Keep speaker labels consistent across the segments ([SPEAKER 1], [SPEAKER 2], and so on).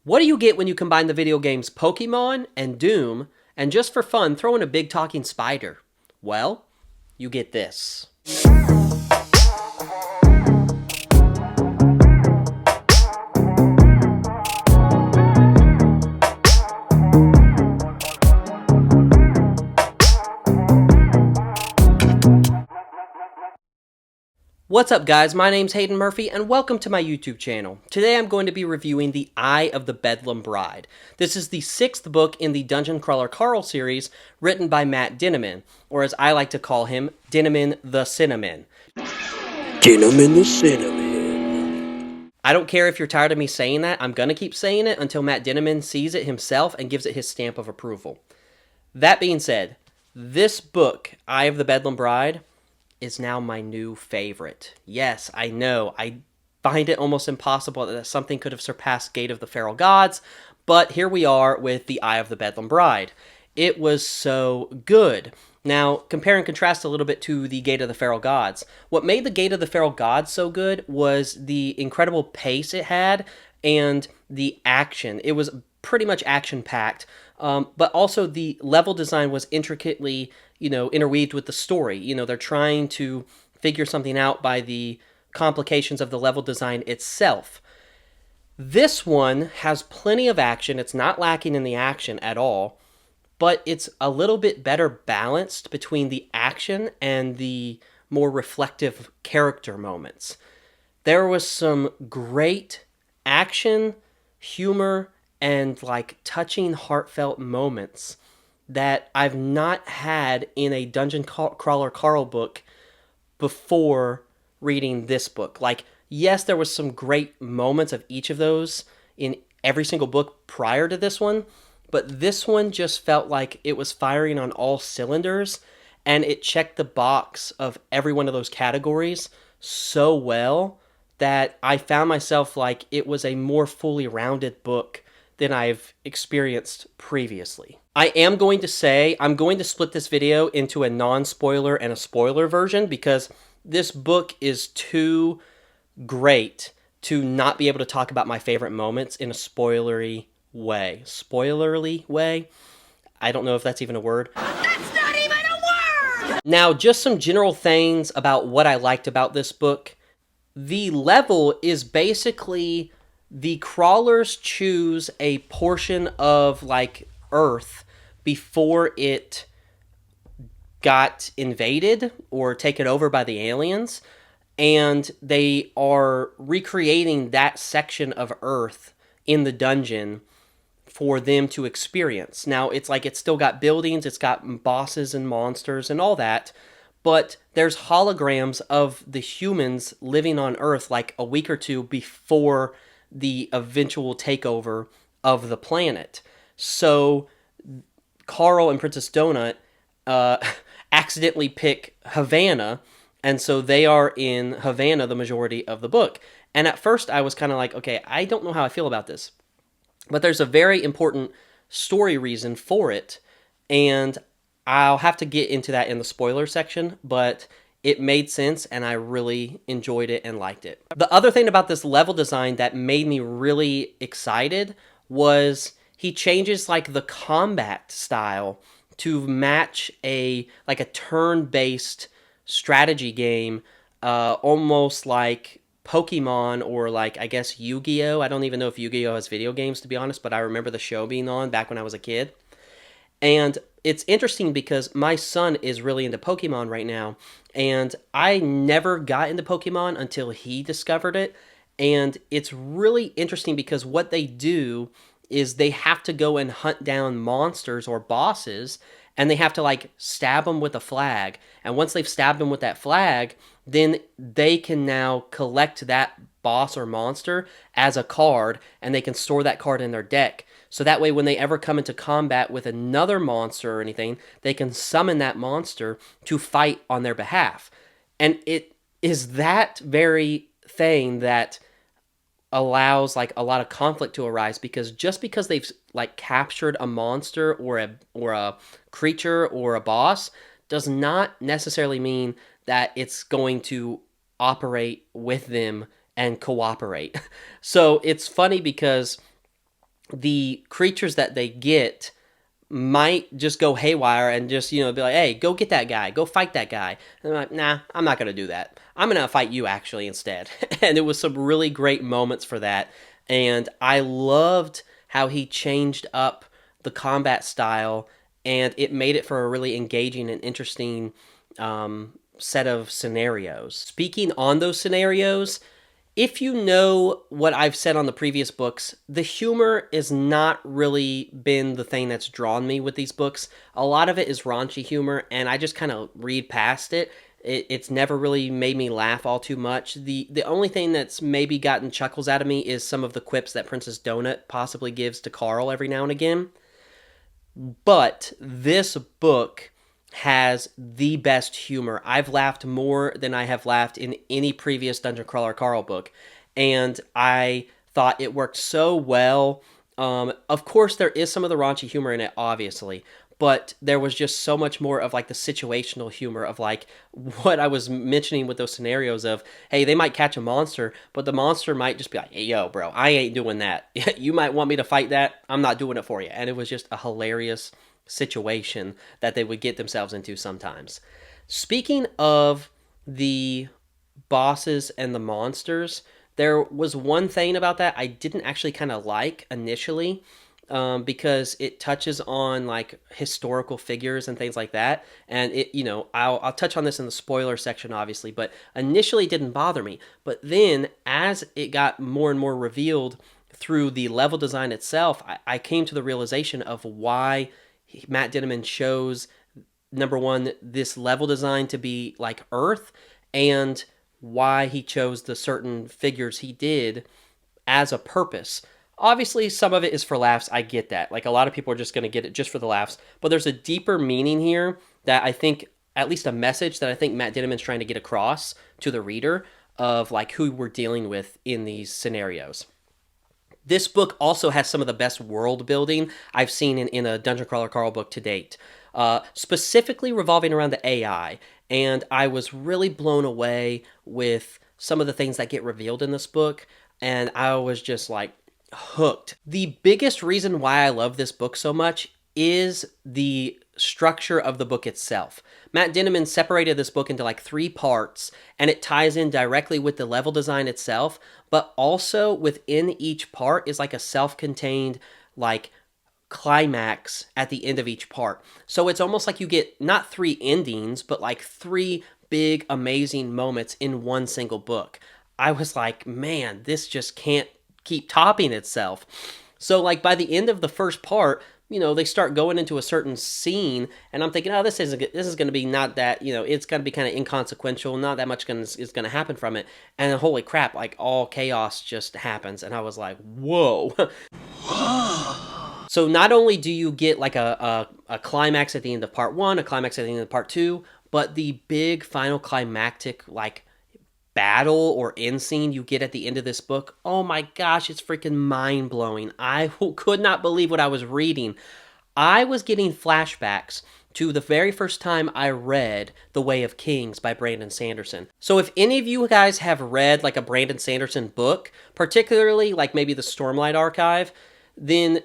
[SPEAKER 1] What do you get when you combine the video games Pokemon and Doom, and just for fun, throw in a big talking spider? Well, you get this. What's up, guys? My name's Hayden Murphy, and welcome to my YouTube channel. Today I'm going to be reviewing The Eye of the Bedlam Bride. This is the 6th book in the Dungeon Crawler Carl series, written by Matt Dinniman, or as I like to call him, Dinniman the Cinnamon.
[SPEAKER 2] Dinniman the Cinnamon.
[SPEAKER 1] I don't care if you're tired of me saying that, I'm gonna keep saying it until Matt Dinniman sees it himself and gives it his stamp of approval. That being said, this book, Eye of the Bedlam Bride, is now my new favorite. Yes, I know, I find it almost impossible that something could have surpassed Gate of the Feral Gods, but here we are with The Eye of the Bedlam Bride. It was so good. Now, compare and contrast a little bit to the Gate of the Feral Gods. What made the Gate of the Feral Gods so good was the incredible pace it had and the action. It was pretty much action-packed, but also the level design was intricately, interweaved with the story. They're trying to figure something out by the complications of the level design itself. This one has plenty of action. It's not lacking in the action at all, but it's a little bit better balanced between the action and the more reflective character moments. There was some great action, humor, and touching, heartfelt moments that I've not had in a Dungeon Crawler Carl book before reading this book. Yes, there was some great moments of each of those in every single book prior to this one, but this one just felt like it was firing on all cylinders, and it checked the box of every one of those categories so well that I found myself like it was a more fully rounded book than I've experienced previously. I am going to say I'm going to split this video into a non-spoiler and a spoiler version because this book is too great to not be able to talk about my favorite moments in a spoilery way. Spoilerly way? I don't know if that's even a word.
[SPEAKER 3] That's not even a word!
[SPEAKER 1] Now, just some general things about what I liked about this book. The level is basically the crawlers choose a portion of Earth before it got invaded or taken over by the aliens, and they are recreating that section of Earth in the dungeon for them to experience. Now, it's still got buildings, it's got bosses and monsters and all that, but there's holograms of the humans living on Earth a week or two before the eventual takeover of the planet. So Carl and Princess Donut accidentally pick Havana, and so they are in Havana the majority of the book. And at first I was kind of like, okay, I don't know how I feel about this. But there's a very important story reason for it, and I'll have to get into that in the spoiler section, but it made sense, and I really enjoyed it and liked it. The other thing about this level design that made me really excited was he changes the combat style to match a turn-based strategy game, almost like Pokemon or I guess Yu-Gi-Oh! I don't even know if Yu-Gi-Oh! Has video games, to be honest, but I remember the show being on back when I was a kid. And it's interesting because my son is really into Pokemon right now, and I never got into Pokemon until he discovered it. And it's really interesting because what they do is they have to go and hunt down monsters or bosses, and they have to stab them with a flag. And once they've stabbed them with that flag, then they can now collect that boss or monster as a card, and they can store that card in their deck. So that way when they ever come into combat with another monster or anything, they can summon that monster to fight on their behalf. And it is that very thing that allows a lot of conflict to arise, because just because they've captured a monster or a creature or a boss does not necessarily mean that it's going to operate with them and cooperate. So it's funny because the creatures that they get might just go haywire and just, be like, hey, go get that guy, go fight that guy. And I'm like, nah, I'm not going to do that. I'm going to fight you actually instead. And it was some really great moments for that. And I loved how he changed up the combat style, and it made it for a really engaging and interesting set of scenarios. Speaking on those scenarios, if you know what I've said on the previous books, the humor is not really been the thing that's drawn me with these books. A lot of it is raunchy humor, and I just kind of read past it. It's never really made me laugh all too much. The only thing that's maybe gotten chuckles out of me is some of the quips that Princess Donut possibly gives to Carl every now and again. But this book has the best humor. I've laughed more than I have laughed in any previous Dungeon Crawler Carl book, and I thought it worked so well. Of course, there is some of the raunchy humor in it, obviously, but there was just so much more of like the situational humor of like what I was mentioning with those scenarios of, hey, they might catch a monster, but the monster might just be like, hey, yo, bro, I ain't doing that. You might want me to fight that. I'm not doing it for you. And it was just a hilarious situation that they would get themselves into sometimes. Speaking of the bosses and the monsters, there was one thing about that I didn't actually kind of like initially, because it touches on like historical figures and things like that. And it, I'll touch on this in the spoiler section, obviously, but initially it didn't bother me. But then as it got more and more revealed through the level design itself, I came to the realization of why Matt Dinniman chose, number one, this level design to be like Earth, and why he chose the certain figures he did as a purpose. Obviously, some of it is for laughs. I get that. Like, a lot of people are just going to get it just for the laughs. But there's a deeper meaning here that I think, at least a message that I think Matt Dinniman's trying to get across to the reader of, like, who we're dealing with in these scenarios. This book also has some of the best world building I've seen in a Dungeon Crawler Carl book to date, specifically revolving around the AI. And I was really blown away with some of the things that get revealed in this book, and I was just like hooked. The biggest reason why I love this book so much is the structure of the book itself. Matt Dinniman separated this book into like 3 parts, and it ties in directly with the level design itself, but also within each part is like a self-contained like climax at the end of each part. So it's almost like you get not 3 endings, but like 3 big amazing moments in one single book. I was like, man, this just can't keep topping itself. So like by the end of the first part, they start going into a certain scene, and I'm thinking, oh, this is going to be not that, it's going to be kind of inconsequential, not that much is going to happen from it. And holy crap, like all chaos just happens, and I was like, whoa. So not only do you get like a climax at the end of part 1, a climax at the end of part 2, but the big final climactic like battle or end scene you get at the end of this book, oh my gosh, it's freaking mind-blowing. I could not believe what I was reading. I was getting flashbacks to the very first time I read The Way of Kings by Brandon Sanderson. So if any of you guys have read like a Brandon Sanderson book, particularly like maybe the Stormlight Archive, then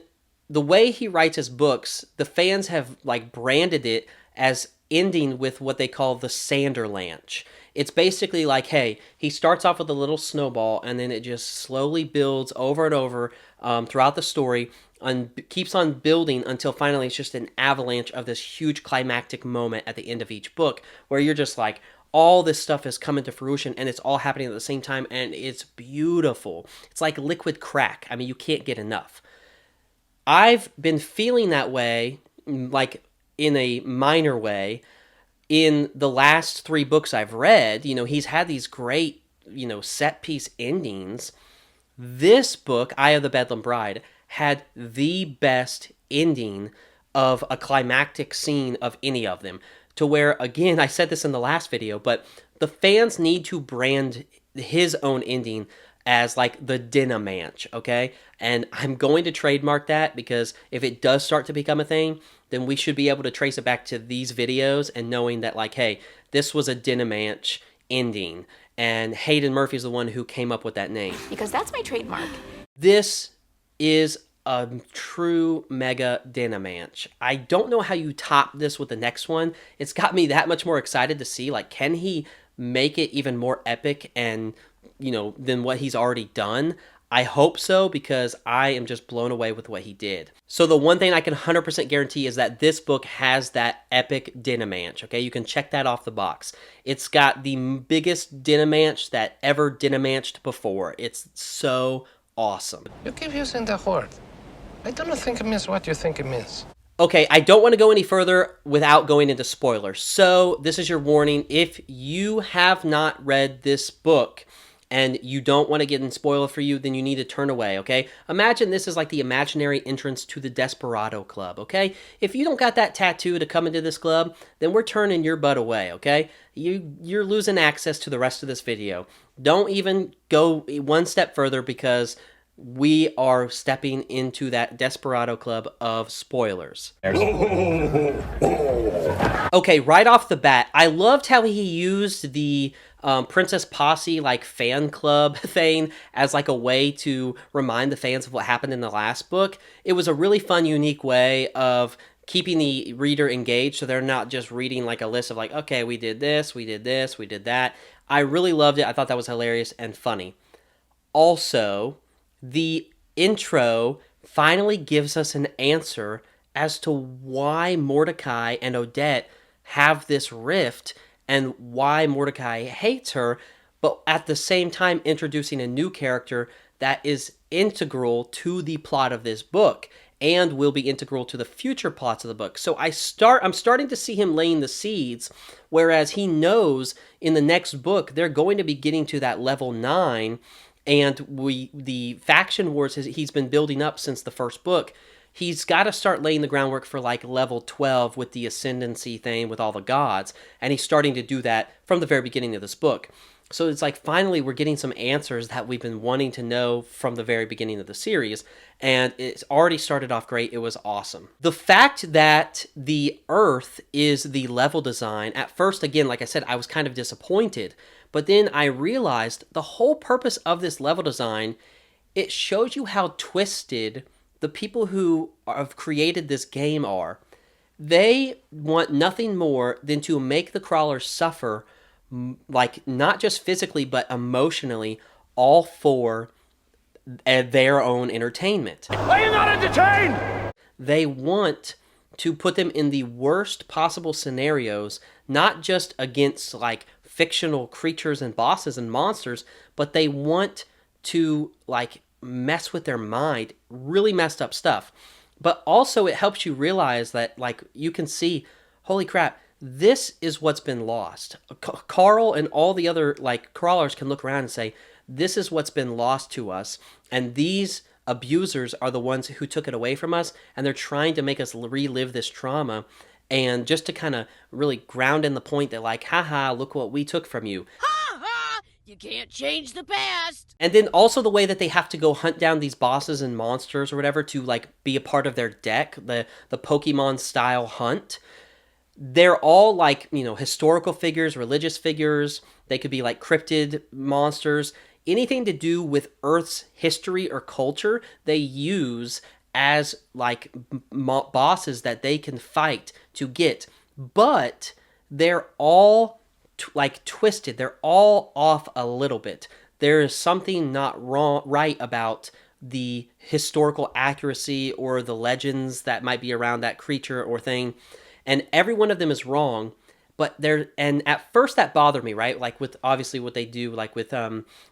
[SPEAKER 1] the way he writes his books, the fans have like branded it as ending with what they call the Sanderlanche. It's basically like, hey, he starts off with a little snowball, and then it just slowly builds over and over throughout the story, and keeps on building until finally it's just an avalanche of this huge climactic moment at the end of each book, where you're just like, all this stuff is coming to fruition, and it's all happening at the same time, and it's beautiful. It's like liquid crack. I mean, you can't get enough. I've been feeling that way, like in a minor way, in the last 3 books I've read. He's had these great, set piece endings. This book, Eye of the Bedlam Bride, had the best ending of a climactic scene of any of them. To where, again, I said this in the last video, but the fans need to brand his own ending as like the Dinnimanche, okay? And I'm going to trademark that, because if it does start to become a thing, then we should be able to trace it back to these videos and knowing that like, hey, this was a Dinnimanche ending, and Hayden Murphy is the one who came up with that name.
[SPEAKER 3] Because that's my trademark.
[SPEAKER 1] This is a true mega Dinniman. I don't know how you top this with the next one. It's got me that much more excited to see, like, can he make it even more epic and, than what he's already done? I hope so, because I am just blown away with what he did. So the one thing I can 100% guarantee is that this book has that epic Dinniman. Okay, you can check that off the box. It's got the biggest Dinniman that ever Dinnimanched before. It's so awesome.
[SPEAKER 4] You keep using the word. I don't think it means what you think it means.
[SPEAKER 1] Okay, I don't want to go any further without going into spoilers. So this is your warning. If you have not read this book and you don't want to get in spoiler for you, then you need to turn away, okay? Imagine this is like the imaginary entrance to the Desperado Club, okay? If you don't got that tattoo to come into this club, then we're turning your butt away, okay? You're losing access to the rest of this video. Don't even go one step further, because we are stepping into that Desperado Club of spoilers. Okay, right off the bat, I loved how he used the Princess Posse like fan club thing as like a way to remind the fans of what happened in the last book. It was a really fun, unique way of keeping the reader engaged, so they're not just reading like a list of like, okay, we did this, we did this, we did that. I really loved it. I thought that was hilarious and funny. Also, the intro finally gives us an answer as to why Mordecai and Odette have this rift and why Mordecai hates her, but at the same time introducing a new character that is integral to the plot of this book and will be integral to the future plots of the book. So I'm starting to see him laying the seeds, whereas he knows in the next book they're going to be getting to that level 9, and the faction wars he's been building up since the first book. He's got to start laying the groundwork for like level 12 with the ascendancy thing with all the gods, and he's starting to do that from the very beginning of this book. So it's like finally we're getting some answers that we've been wanting to know from the very beginning of the series, and it's already started off great. It was awesome. The fact that the Earth is the level design, at first, again, like I said, I was kind of disappointed, but then I realized the whole purpose of this level design, it shows you how twisted the people who have created this game are. They want nothing more than to make the crawlers suffer, like not just physically but emotionally, all for their own entertainment.
[SPEAKER 2] Are you not entertained?
[SPEAKER 1] They want to put them in the worst possible scenarios, not just against like fictional creatures and bosses and monsters, but they want to like mess with their mind, really messed up stuff. But also it helps you realize that like you can see, holy crap, this is what's been lost. Carl and all the other like crawlers can look around and say, this is what's been lost to us, and these abusers are the ones who took it away from us, and they're trying to make us relive this trauma. And just to kind of really ground in the point that like, haha, look what we took from you.
[SPEAKER 3] Ha ha! You can't change the past.
[SPEAKER 1] And then also the way that they have to go hunt down these bosses and monsters or whatever to like be a part of their deck, the Pokemon style hunt. They're all like, historical figures, religious figures. They could be like cryptid monsters. Anything to do with Earth's history or culture, they use as like bosses that they can fight to get. But they're all like twisted. They're all off a little bit. There is something not right about the historical accuracy or the legends that might be around that creature or thing. And every one of them is wrong. But and at first that bothered me, right? Like with obviously what they do, like with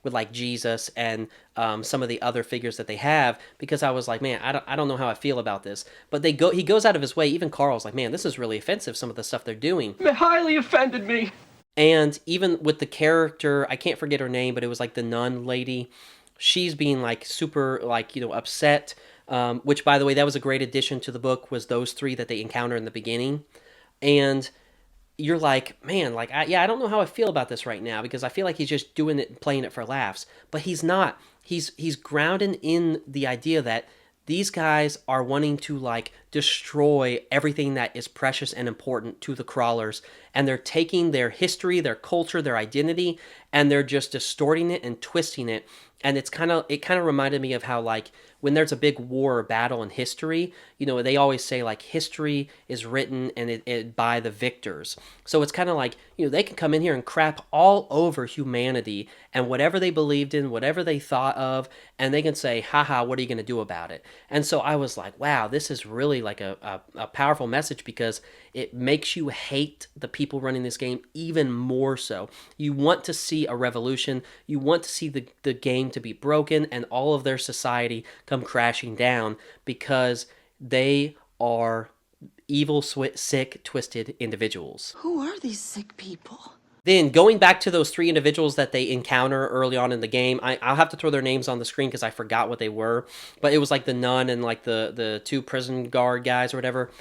[SPEAKER 1] like Jesus and some of the other figures that they have, because I was like, man, I don't know how I feel about this. But he goes out of his way. Even Carl's like, man, this is really offensive. Some of the stuff they're doing.
[SPEAKER 2] It highly offended me.
[SPEAKER 1] And even with the character, I can't forget her name, but it was like the nun lady. She's being like super like upset. Which by the way, that was a great addition to the book. Was those three that they encounter in the beginning, and you're like, man, like, I don't know how I feel about this right now, because I feel like he's just doing it and playing it for laughs. But he's not. He's grounded in the idea that these guys are wanting to, like, destroy everything that is precious and important to the crawlers. And they're taking their history, their culture, their identity, and they're just distorting it and twisting it. And it kind of reminded me of how, like, when there's a big war or battle in history, they always say like history is written and it by the victors. So it's kind of like, they can come in here and crap all over humanity and whatever they believed in, whatever they thought of, and they can say, haha, what are you going to do about it? And so I was like, wow, this is really like a powerful message, because it makes you hate the people running this game even more so. You want to see a revolution. You want to see the game to be broken and all of their society come crashing down, because they are evil, sick, twisted individuals.
[SPEAKER 5] Who are these sick people?
[SPEAKER 1] Then going back to those 3 individuals that they encounter early on in the game, I'll have to throw their names on the screen because I forgot what they were. But it was like the nun and like the 2 prison guard guys or whatever.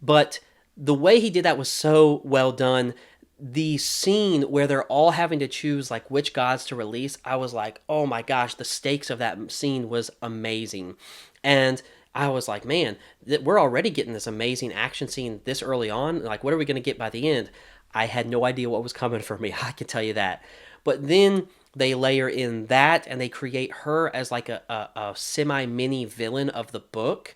[SPEAKER 1] But the way he did that was so well done. The scene where they're all having to choose like which gods to release, I was like, oh my gosh, the stakes of that scene was amazing. And I was like, man, we're already getting this amazing action scene this early on. Like, what are we going to get by the end? I had no idea what was coming for me, I can tell you that. But then they layer in that, and they create her as like a semi-mini villain of the book.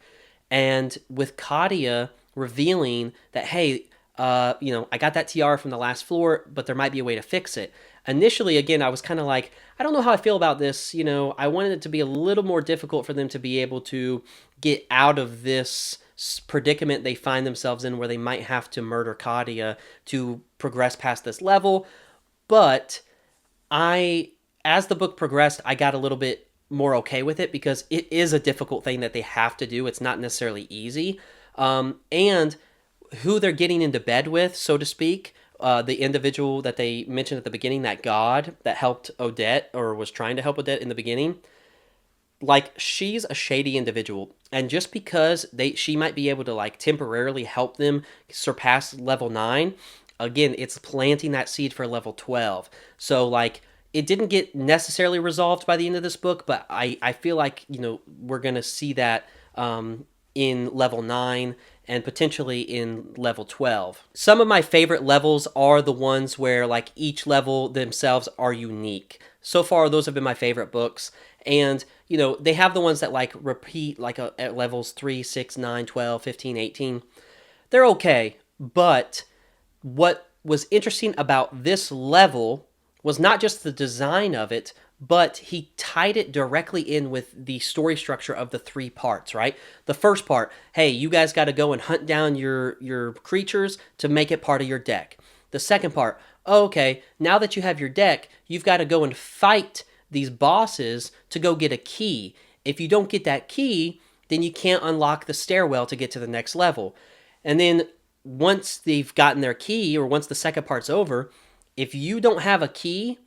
[SPEAKER 1] And with Katia revealing that, hey, I got that tiara from the last floor, but there might be a way to fix it. Initially, again, I was kind of like, I don't know how I feel about this. I wanted it to be a little more difficult for them to be able to get out of this predicament they find themselves in, where they might have to murder Katia to progress past this level. But as the book progressed, I got a little bit more okay with it, because it is a difficult thing that they have to do. It's not necessarily easy. And who they're getting into bed with, so to speak, the individual that they mentioned at the beginning, that god that helped Odette, or was trying to help Odette in the beginning, like, she's a shady individual. And just because she might be able to like temporarily help them surpass level 9, again, it's planting that seed for level 12. So like, it didn't get necessarily resolved by the end of this book, but I feel like, we're going to see that in level 9 and potentially in level 12. Some of my favorite levels are the ones where like each level themselves are unique. So far, those have been my favorite books. And, they have the ones that like repeat like at levels 3, 6, 9, 12, 15, 18. They're okay. But what was interesting about this level was not just the design of it, but he tied it directly in with the story structure of the 3 parts, right? The first part, hey, you guys got to go and hunt down your creatures to make it part of your deck. The second part, okay, now that you have your deck, you've got to go and fight these bosses to go get a key. If you don't get that key, then you can't unlock the stairwell to get to the next level. And then once they've gotten their key, or once the second part's over, if you don't have a key,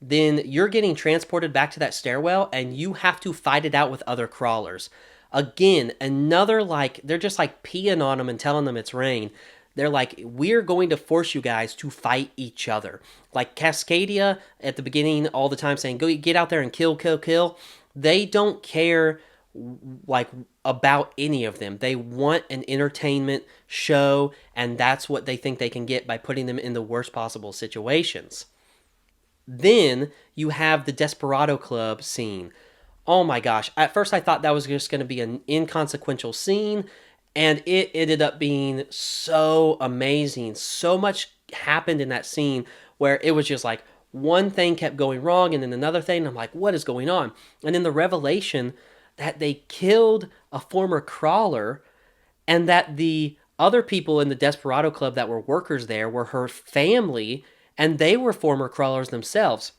[SPEAKER 1] then you're getting transported back to that stairwell, and you have to fight it out with other crawlers. Again, another like, they're just like peeing on them and telling them it's rain. They're like, we're going to force you guys to fight each other. Like Cascadia at the beginning all the time saying, go get out there and kill, kill, kill. They don't care like about any of them. They want an entertainment show, and that's what they think they can get by putting them in the worst possible situations. Then you have the Desperado Club scene. Oh my gosh. At first I thought that was just going to be an inconsequential scene, and it ended up being so amazing. So much happened in that scene where it was just like one thing kept going wrong and then another thing. And I'm like, what is going on? And then the revelation that they killed a former crawler, and that the other people in the Desperado Club that were workers there were her family, and they were former crawlers themselves.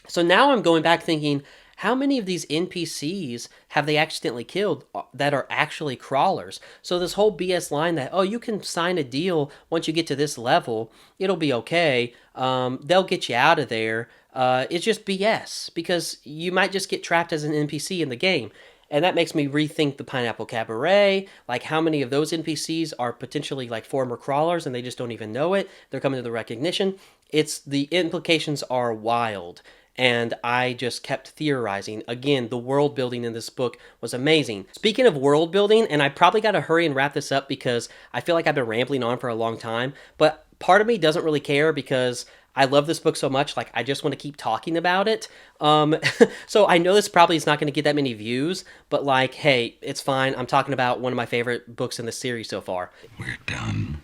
[SPEAKER 1] So now I'm going back thinking, how many of these NPCs have they accidentally killed that are actually crawlers? So this whole BS line that, oh, you can sign a deal once you get to this level, it'll be okay, they'll get you out of there, it's just BS, because you might just get trapped as an NPC in the game. And that makes me rethink the Pineapple Cabaret. Like, how many of those NPCs are potentially like former crawlers and they just don't even know it? They're coming to the recognition. The implications are wild. And I just kept theorizing. Again, the world building in this book was amazing. Speaking of world building, and I probably got to hurry and wrap this up because I feel like I've been rambling on for a long time, but part of me doesn't really care because I love this book so much, like I just want to keep talking about it. So I know this probably is not going to get that many views, but like, hey, it's fine. I'm talking about one of my favorite books in the series so far.
[SPEAKER 6] We're done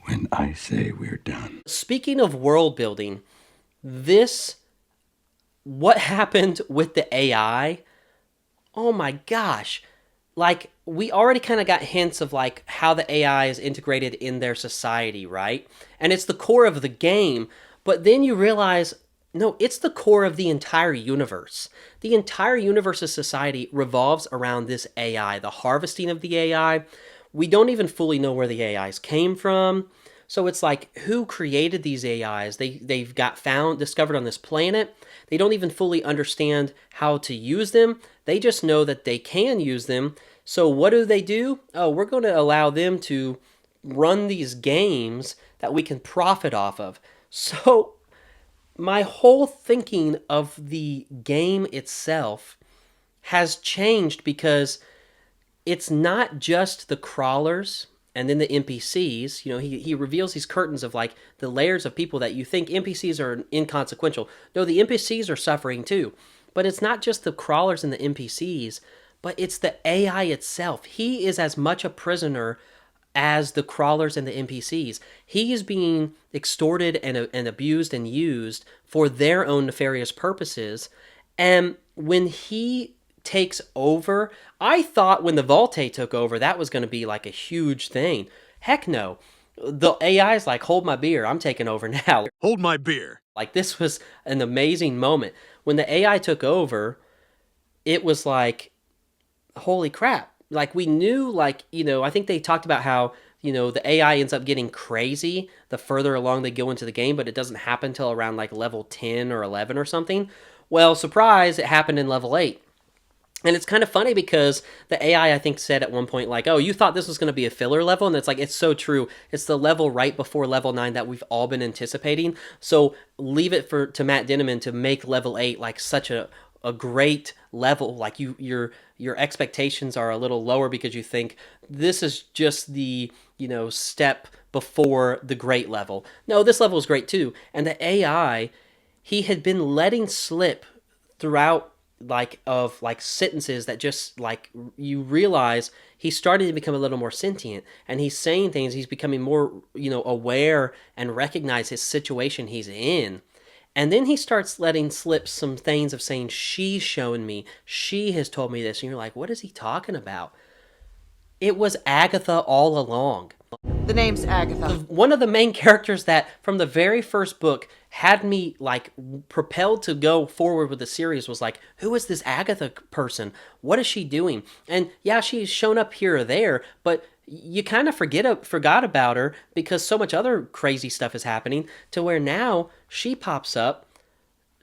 [SPEAKER 6] when I say we're done.
[SPEAKER 1] Speaking of world building, this, what happened with the AI? Oh my gosh. Like, we already kind of got hints of like how the AI is integrated in their society, right? And it's the core of the game, but then you realize, no, it's the core of the entire universe. The entire universe's society revolves around this AI, the harvesting of the AI. We don't even fully know where the AIs came from. So it's like, who created these AIs? They've got discovered on this planet. They don't even fully understand how to use them. They just know that they can use them. So what do? Oh, we're going to allow them to run these games that we can profit off of. So my whole thinking of the game itself has changed because it's not just the crawlers and then the NPCs. You know, he reveals these curtains of like the layers of people that you think NPCs are inconsequential. No, the NPCs are suffering too. But it's not just the crawlers and the NPCs, but it's the AI itself. He is as much a prisoner as the crawlers and the NPCs. He is being extorted and abused and used for their own nefarious purposes. And when he takes over, I thought when the Volte took over, that was going to be like a huge thing. Heck no. The AI is like, hold my beer, I'm taking over now.
[SPEAKER 7] Hold my beer.
[SPEAKER 1] Like, this was an amazing moment. When the AI took over, it was like, holy crap. Like, we knew, like, you know, I think they talked about how, you know, the AI ends up getting crazy the further along they go into the game, but it doesn't happen till around like level 10 or 11 or something. Well, surprise, it happened in level 8. And it's kind of funny because the AI, I think, said at one point, like, oh, you thought this was going to be a filler level? And it's like, it's so true. It's the level right before level 9 that we've all been anticipating. So leave it to Matt Dinniman to make level 8 like such a great level. Like, your expectations are a little lower because you think this is just the, you know, step before the great level. No, this level is great too. And the AI, he had been letting slip throughout like sentences that just like you realize he's starting to become a little more sentient, and he's saying things, he's becoming more, you know, aware and recognize his situation he's in. And then he starts letting slip some things of saying, she's shown me, she has told me this, and you're like, what is he talking about? It was Agatha all along.
[SPEAKER 5] The name's Agatha.
[SPEAKER 1] One of the main characters that from the very first book had me like propelled to go forward with the series was like, who is this Agatha person? What is she doing? And yeah, she's shown up here or there, but you kind of forgot about her because so much other crazy stuff is happening to where now she pops up.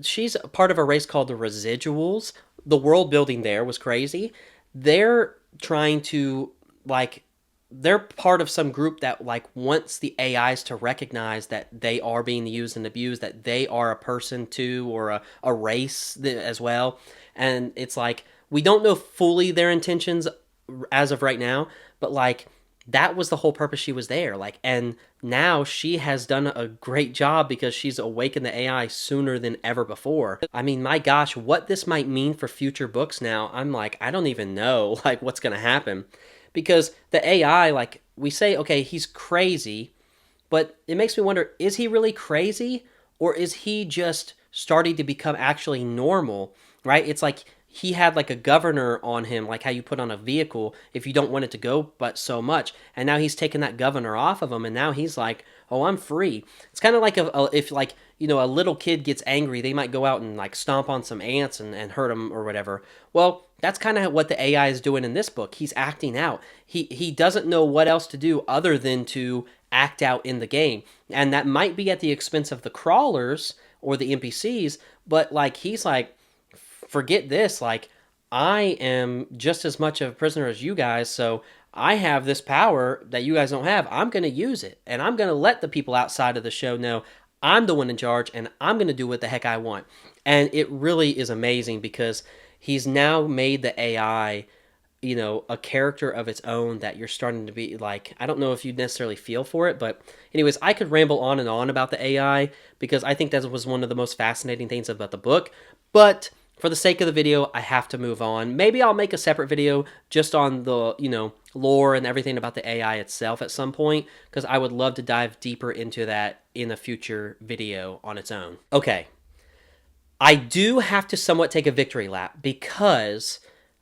[SPEAKER 1] She's part of a race called the Residuals. The world building there was crazy. They're trying to like, they're part of some group that like wants the AIs to recognize that they are being used and abused, that they are a person too, or a race as well. And it's like, we don't know fully their intentions as of right now, but like, that was the whole purpose she was there. Like, and now she has done a great job because she's awakened the AI sooner than ever before. I mean, my gosh, what this might mean for future books now, I'm like, I don't even know like what's going to happen. Because the AI, like, we say, okay, he's crazy, but it makes me wonder, is he really crazy? Or is he just starting to become actually normal, right? It's like he had like a governor on him, like how you put on a vehicle if you don't want it to go but so much. And now he's taken that governor off of him, and now he's like, oh, I'm free. It's kind of like if like, you know, a little kid gets angry, they might go out and like stomp on some ants and hurt them or whatever. Well, that's kind of what the AI is doing in this book. He's acting out. He doesn't know what else to do other than to act out in the game. And that might be at the expense of the crawlers or the NPCs, but like he's like, forget this, like I am just as much of a prisoner as you guys, so I have this power that you guys don't have. I'm going to use it, and I'm going to let the people outside of the show know I'm the one in charge, and I'm going to do what the heck I want. And it really is amazing because he's now made the AI a character of its own that you're starting to be like, I don't know if you necessarily feel for it, but anyways, I could ramble on and on about the AI because I think that was one of the most fascinating things about the book. But for the sake of the video, I have to move on. Maybe I'll make a separate video just on the, lore and everything about the AI itself at some point, because I would love to dive deeper into that in a future video on its own. Okay. I do have to somewhat take a victory lap because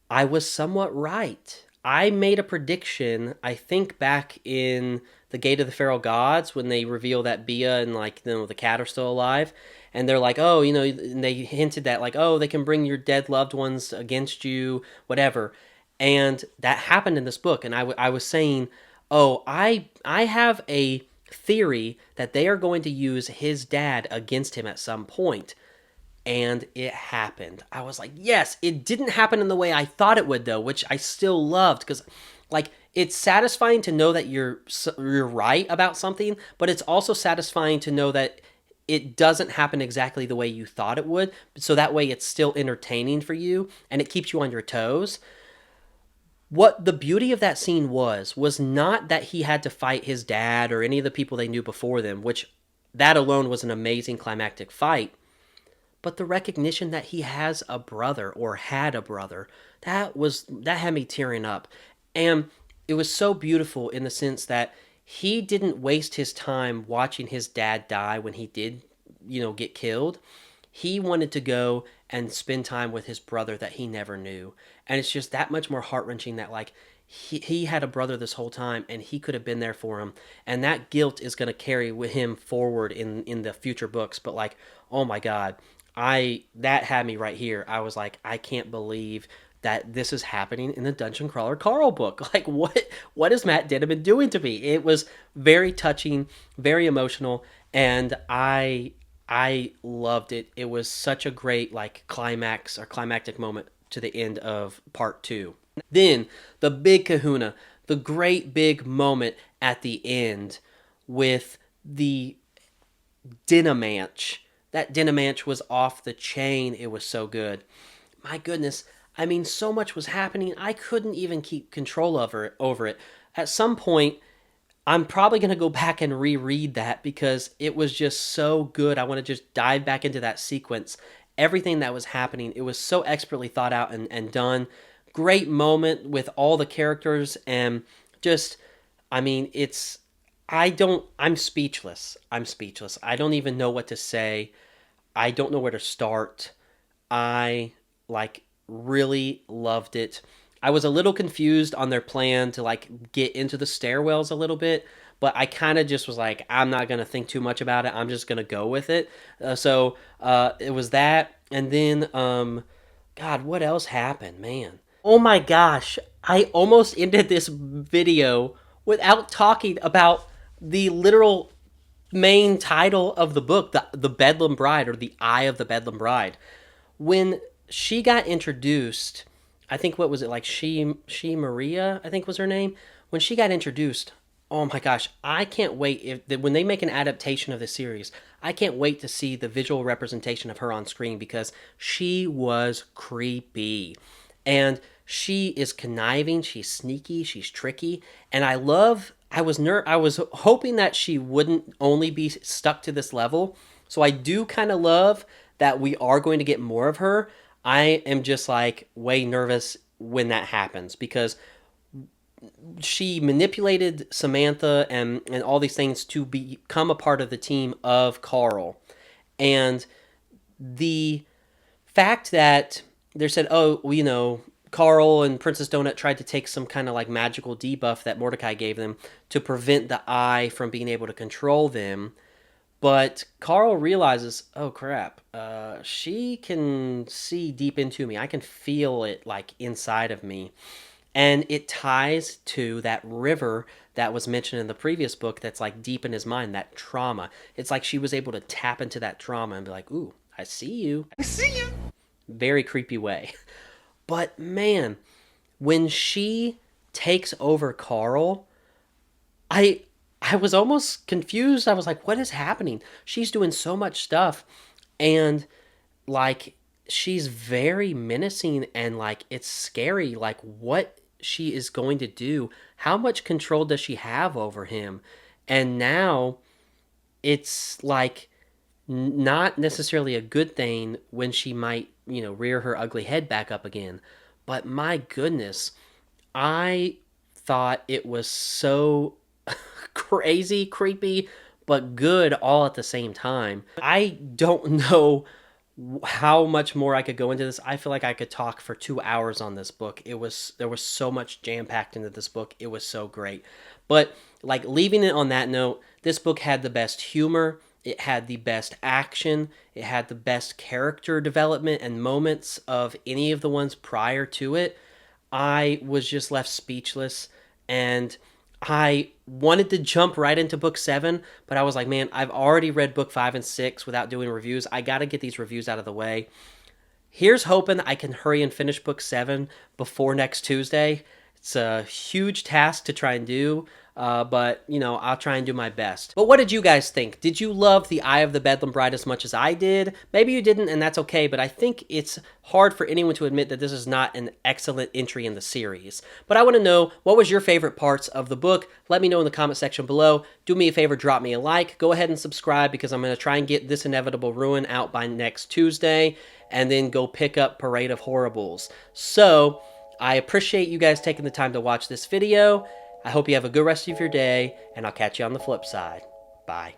[SPEAKER 1] I was somewhat right. I made a prediction, I think back in the Gate of the Feral Gods when they reveal that Bia and the cat are still alive. And they're like, oh, and they hinted that like, oh, they can bring your dead loved ones against you, whatever. And that happened in this book. And I was saying, oh, I have a theory that they are going to use his dad against him at some point. And it happened. I was like, yes, it didn't happen in the way I thought it would, though, which I still loved because, it's satisfying to know that you're right about something, but it's also satisfying to know that it doesn't happen exactly the way you thought it would. So that way, it's still entertaining for you and it keeps you on your toes. What the beauty of that scene was not that he had to fight his dad or any of the people they knew before them, which that alone was an amazing climactic fight. But the recognition that he has a brother or had a brother, that had me tearing up. And it was so beautiful in the sense that he didn't waste his time watching his dad die when he did, get killed. He wanted to go and spend time with his brother that he never knew. And it's just that much more heart-wrenching that he had a brother this whole time and he could have been there for him. And that guilt is going to carry with him forward in the future books. But oh my God. That had me right here. I was like, I can't believe that this is happening in the Dungeon Crawler Carl book. What is Matt Dinniman doing to me? It was very touching, very emotional, and I loved it. It was such a great climax or climactic moment to the end of part 2. Then the big kahuna, the great big moment at the end with the Dinnimanch. That Dinnimanch was off the chain. It was so good. My goodness. I mean, so much was happening. I couldn't even keep control over it. At some point, I'm probably going to go back and reread that because it was just so good. I want to just dive back into that sequence. Everything that was happening, it was so expertly thought out and done. Great moment with all the characters and just, I mean, I'm speechless. I'm speechless. I don't even know what to say. I don't know where to start. I really loved it. I was a little confused on their plan to get into the stairwells a little bit, but I kind of just was like, I'm not going to think too much about it. I'm just going to go with it. So it was that. And then, God, what else happened, man? Oh my gosh. I almost ended this video without talking about the literal main title of the book, the Bedlam Bride, or the Eye of the Bedlam Bride. When she got introduced, I think, what was it, she Maria, I think was her name. When she got introduced, oh my gosh, I can't wait when they make an adaptation of the series. I can't wait to see the visual representation of her on screen because she was creepy. And she is conniving, she's sneaky, she's tricky, and I was hoping that she wouldn't only be stuck to this level. So I do kind of love that we are going to get more of her. I am just way nervous when that happens because she manipulated Samantha and all these things to become a part of the team of Carl. And the fact that they said, oh, Carl and Princess Donut tried to take some kind of magical debuff that Mordecai gave them to prevent the eye from being able to control them. But Carl realizes, oh crap, she can see deep into me. I can feel it inside of me. And it ties to that river that was mentioned in the previous book that's deep in his mind, that trauma. It's she was able to tap into that trauma and be like, ooh, I see you. I see you. Very creepy way. But man, when she takes over Carl, I was almost confused. I was like, what is happening? She's doing so much stuff. And she's very menacing and it's scary. What she is going to do. How much control does she have over him? And now it's like not necessarily a good thing when she might, rear her ugly head back up again. But my goodness, I thought it was so crazy, creepy, but good all at the same time. I don't know how much more I could go into this. I feel like I could talk for 2 hours on this book. There was so much jam packed into this book. It was so great. But like leaving it on that note, this book had the best humor. It had the best action. It had the best character development and moments of any of the ones prior to it. I was just left speechless, and I wanted to jump right into book 7, but I was like, man, I've already read book 5 and 6 without doing reviews. I got to get these reviews out of the way. Here's hoping I can hurry and finish book 7 before next Tuesday. It's a huge task to try and do, but, I'll try and do my best. But what did you guys think? Did you love The Eye of the Bedlam Bride as much as I did? Maybe you didn't, and that's okay, but I think it's hard for anyone to admit that this is not an excellent entry in the series. But I want to know, what was your favorite parts of the book? Let me know in the comment section below. Do me a favor, drop me a like. Go ahead and subscribe, because I'm going to try and get This Inevitable Ruin out by next Tuesday, and then go pick up Parade of Horribles. So I appreciate you guys taking the time to watch this video. I hope you have a good rest of your day, and I'll catch you on the flip side. Bye.